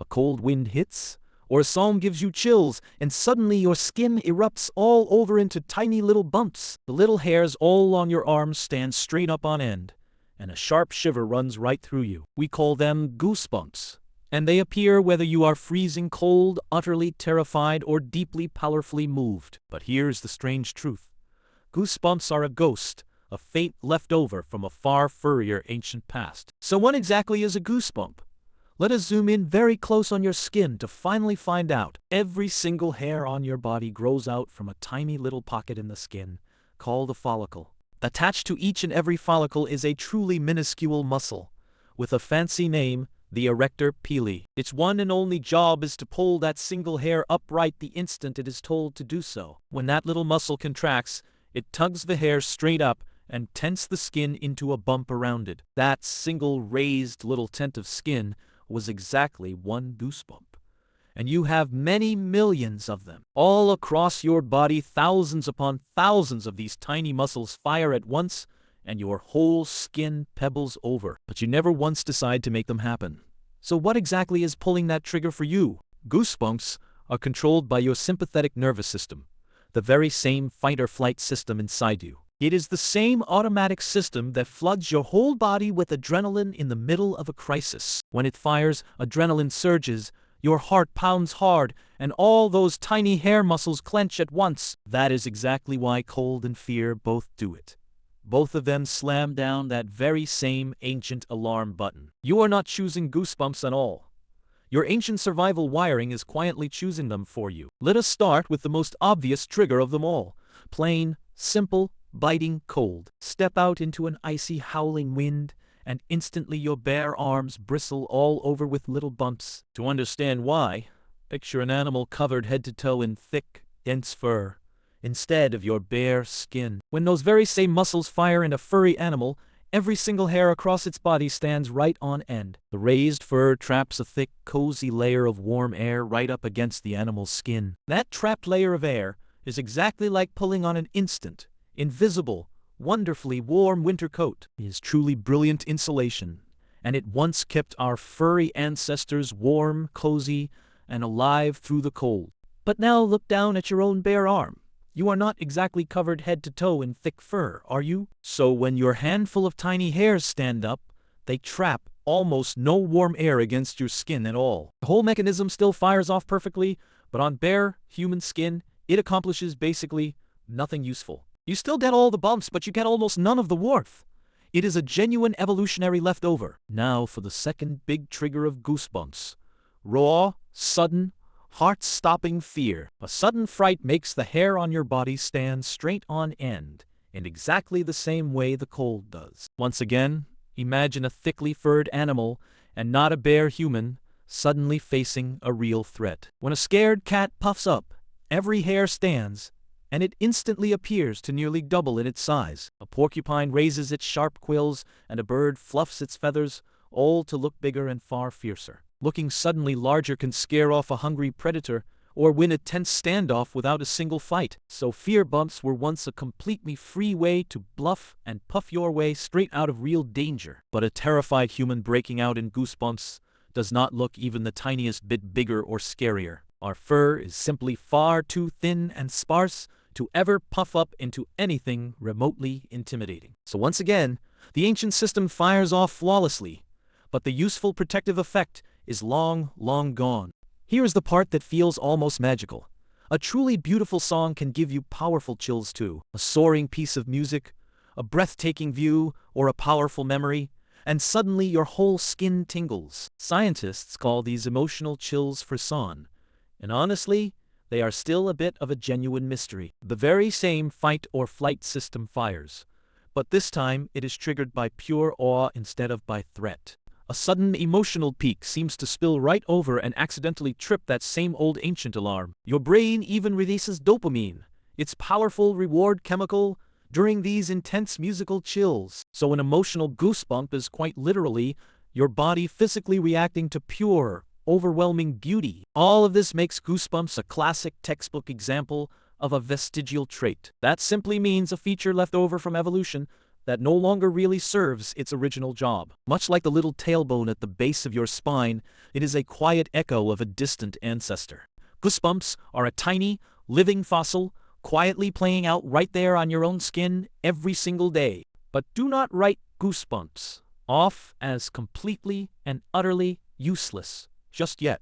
cold wind hits, or a song gives you chills, and suddenly your skin erupts all over into tiny little bumps. The little hairs all along your arms stand straight up on end, and a sharp shiver runs right through you. We call them goosebumps, and they appear whether you are freezing cold, utterly terrified, or deeply powerfully moved. But here's the strange truth. Goosebumps are a ghost, a fate left over from a far furrier ancient past. So what exactly is a goosebump? Let us zoom in very close on your skin to finally find out. Every single hair on your body grows out from a tiny little pocket in the skin, called a follicle. Attached to each and every follicle is a truly minuscule muscle, with a fancy name, the erector pili. Its one and only job is to pull that single hair upright the instant it is told to do so. When that little muscle contracts, it tugs the hair straight up and tents the skin into a bump around it. That single raised little tent of skin was exactly one goosebump. And you have many millions of them. All across your body, thousands upon thousands of these tiny muscles fire at once, and your whole skin pebbles over. But you never once decide to make them happen. So what exactly is pulling that trigger for you? Goosebumps are controlled by your sympathetic nervous system, the very same fight-or-flight system inside you. It is the same automatic system that floods your whole body with adrenaline in the middle of a crisis. When it fires, adrenaline surges, your heart pounds hard, and all those tiny hair muscles clench at once. That is exactly why cold and fear both do it. Both of them slam down that very same ancient alarm button. You are not choosing goosebumps at all. Your ancient survival wiring is quietly choosing them for you. Let us start with the most obvious trigger of them all. Plain, simple, biting cold. Step out into an icy, howling wind, and instantly your bare arms bristle all over with little bumps. To understand why, picture an animal covered head to toe in thick, dense fur, instead of your bare skin. When those very same muscles fire in a furry animal, every single hair across its body stands right on end. The raised fur traps a thick, cozy layer of warm air right up against the animal's skin. That trapped layer of air is exactly like pulling on an instant, invisible, wonderfully warm winter coat. It is truly brilliant insulation, and it once kept our furry ancestors warm, cozy, and alive through the cold. But now look down at your own bare arm. You are not exactly covered head to toe in thick fur, are you? So when your handful of tiny hairs stand up, they trap almost no warm air against your skin at all. The whole mechanism still fires off perfectly, but on bare, human skin, it accomplishes basically nothing useful. You still get all the bumps, but you get almost none of the warmth. It is a genuine evolutionary leftover. Now for the second big trigger of goosebumps. Raw, sudden, heart-stopping fear. A sudden fright makes the hair on your body stand straight on end, in exactly the same way the cold does. Once again, imagine a thickly furred animal, and not a bare human, suddenly facing a real threat. When a scared cat puffs up, every hair stands, and it instantly appears to nearly double in its size. A porcupine raises its sharp quills, and a bird fluffs its feathers, all to look bigger and far fiercer. Looking suddenly larger can scare off a hungry predator, or win a tense standoff without a single fight. So fear bumps were once a completely free way to bluff and puff your way straight out of real danger. But a terrified human breaking out in goosebumps does not look even the tiniest bit bigger or scarier. Our fur is simply far too thin and sparse to ever puff up into anything remotely intimidating. So once again, the ancient system fires off flawlessly, but the useful protective effect is long, long gone. Here is the part that feels almost magical. A truly beautiful song can give you powerful chills too. A soaring piece of music, a breathtaking view, or a powerful memory, and suddenly your whole skin tingles. Scientists call these emotional chills frisson, and honestly, they are still a bit of a genuine mystery. The very same fight or flight system fires, but this time it is triggered by pure awe instead of by threat. A sudden emotional peak seems to spill right over and accidentally trip that same old ancient alarm. Your brain even releases dopamine, its powerful reward chemical, during these intense musical chills. So an emotional goosebump is quite literally your body physically reacting to pure, overwhelming beauty. All of this makes goosebumps a classic textbook example of a vestigial trait. That simply means a feature left over from evolution, that no longer really serves its original job. Much like the little tailbone at the base of your spine, it is a quiet echo of a distant ancestor. Goosebumps are a tiny, living fossil, quietly playing out right there on your own skin every single day. But do not write Goosebumps off as completely and utterly useless just yet.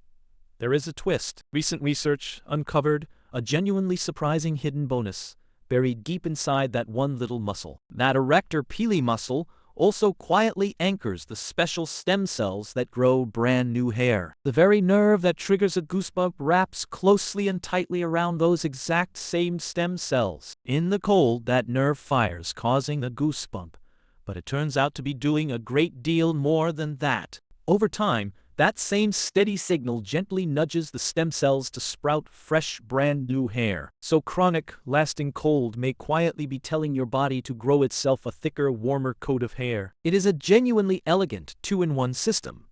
There is a twist. Recent research uncovered a genuinely surprising hidden bonus buried deep inside that one little muscle. That erector pili muscle also quietly anchors the special stem cells that grow brand new hair. The very nerve that triggers a goosebump wraps closely and tightly around those exact same stem cells. In the cold, that nerve fires, causing a goosebump, but it turns out to be doing a great deal more than that. Over time, that same steady signal gently nudges the stem cells to sprout fresh, brand new hair. So chronic, lasting cold may quietly be telling your body to grow itself a thicker, warmer coat of hair. It is a genuinely elegant two-in-one system,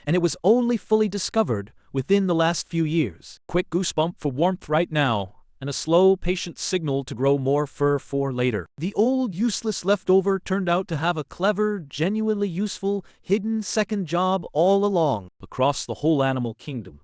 and it was only fully discovered within the last few years. Quick goosebump for warmth right now, and a slow, patient signal to grow more fur for later. The old useless leftover turned out to have a clever, genuinely useful, hidden second job all along. Across the whole animal kingdom,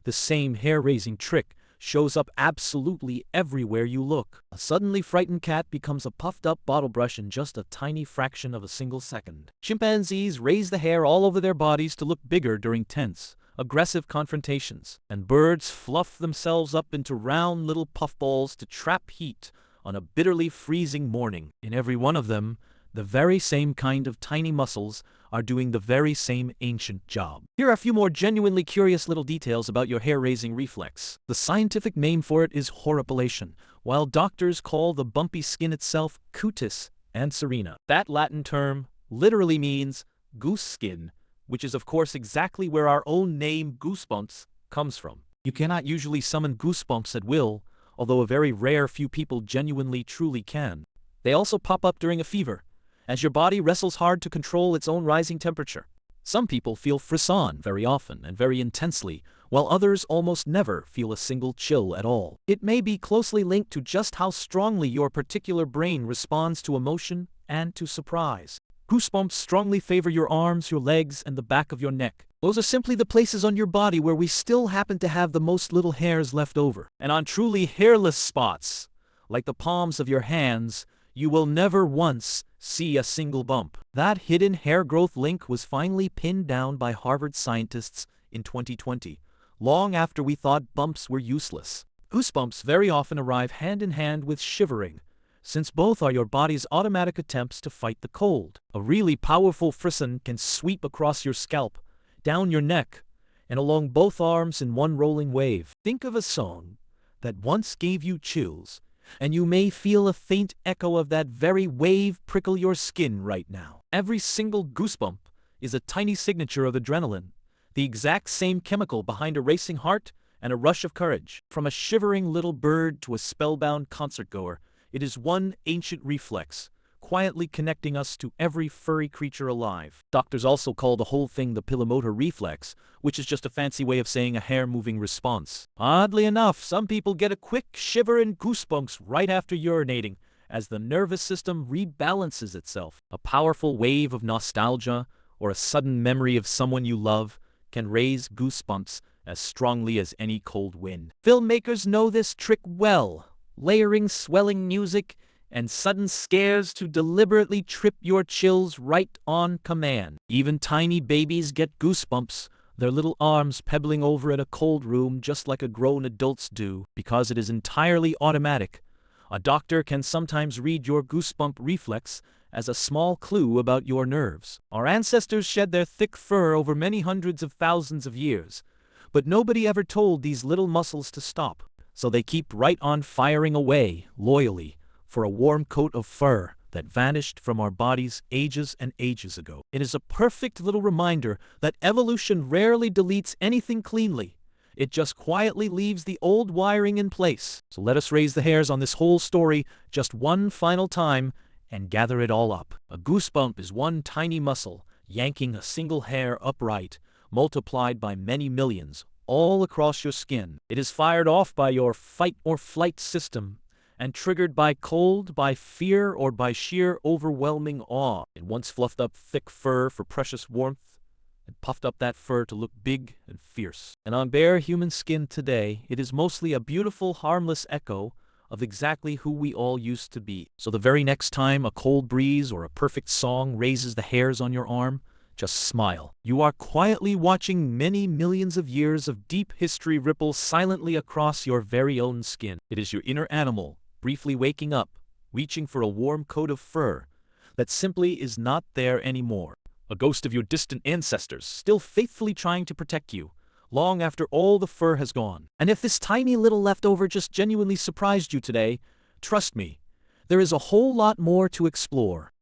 the same hair-raising trick shows up absolutely everywhere you look. A suddenly frightened cat becomes a puffed-up bottle brush in just a tiny fraction of a single second. Chimpanzees raise the hair all over their bodies to look bigger during tense, aggressive confrontations, and birds fluff themselves up into round little puffballs to trap heat on a bitterly freezing morning. In every one of them, the very same kind of tiny muscles are doing the very same ancient job. Here are a few more genuinely curious little details about your hair-raising reflex. The scientific name for it is horripilation, while doctors call the bumpy skin itself cutis anserina. That Latin term literally means goose skin, which is of course exactly where our own name Goosebumps comes from. You cannot usually summon goosebumps at will, although a very rare few people genuinely truly can. They also pop up during a fever, as your body wrestles hard to control its own rising temperature. Some people feel frisson very often and very intensely, while others almost never feel a single chill at all. It may be closely linked to just how strongly your particular brain responds to emotion and to surprise. Goosebumps strongly favor your arms, your legs, and the back of your neck. Those are simply the places on your body where we still happen to have the most little hairs left over. And on truly hairless spots, like the palms of your hands, you will never once see a single bump. That hidden hair growth link was finally pinned down by Harvard scientists in 2020, long after we thought bumps were useless. Goosebumps very often arrive hand in hand with shivering, since both are your body's automatic attempts to fight the cold. A really powerful frisson can sweep across your scalp, down your neck, and along both arms in one rolling wave. Think of a song that once gave you chills, and you may feel a faint echo of that very wave prickle your skin right now. Every single goosebump is a tiny signature of adrenaline, the exact same chemical behind a racing heart and a rush of courage. From a shivering little bird to a spellbound concertgoer, it is one ancient reflex, quietly connecting us to every furry creature alive. Doctors also call the whole thing the pilomotor reflex, which is just a fancy way of saying a hair-moving response. Oddly enough, some people get a quick shiver and goosebumps right after urinating, as the nervous system rebalances itself. A powerful wave of nostalgia or a sudden memory of someone you love can raise goosebumps as strongly as any cold wind. Filmmakers know this trick well, layering swelling music and sudden scares to deliberately trip your chills right on command. Even tiny babies get goosebumps, their little arms pebbling over in a cold room just like a grown adults do, because it is entirely automatic. A doctor can sometimes read your goosebump reflex as a small clue about your nerves. Our ancestors shed their thick fur over many hundreds of thousands of years, but nobody ever told these little muscles to stop. So they keep right on firing away, loyally, for a warm coat of fur that vanished from our bodies ages and ages ago. It is a perfect little reminder that evolution rarely deletes anything cleanly. It just quietly leaves the old wiring in place. So let us raise the hairs on this whole story just one final time and gather it all up. A goosebump is one tiny muscle yanking a single hair upright, multiplied by many millions, all across your skin. It is fired off by your fight or flight system, and triggered by cold, by fear, or by sheer overwhelming awe. It once fluffed up thick fur for precious warmth, and puffed up that fur to look big and fierce. And on bare human skin today, it is mostly a beautiful, harmless echo of exactly who we all used to be. So the very next time a cold breeze or a perfect song raises the hairs on your arm, just smile. You are quietly watching many millions of years of deep history ripple silently across your very own skin. It is your inner animal, briefly waking up, reaching for a warm coat of fur that simply is not there anymore. A ghost of your distant ancestors, still faithfully trying to protect you, long after all the fur has gone. And if this tiny little leftover just genuinely surprised you today, trust me, there is a whole lot more to explore.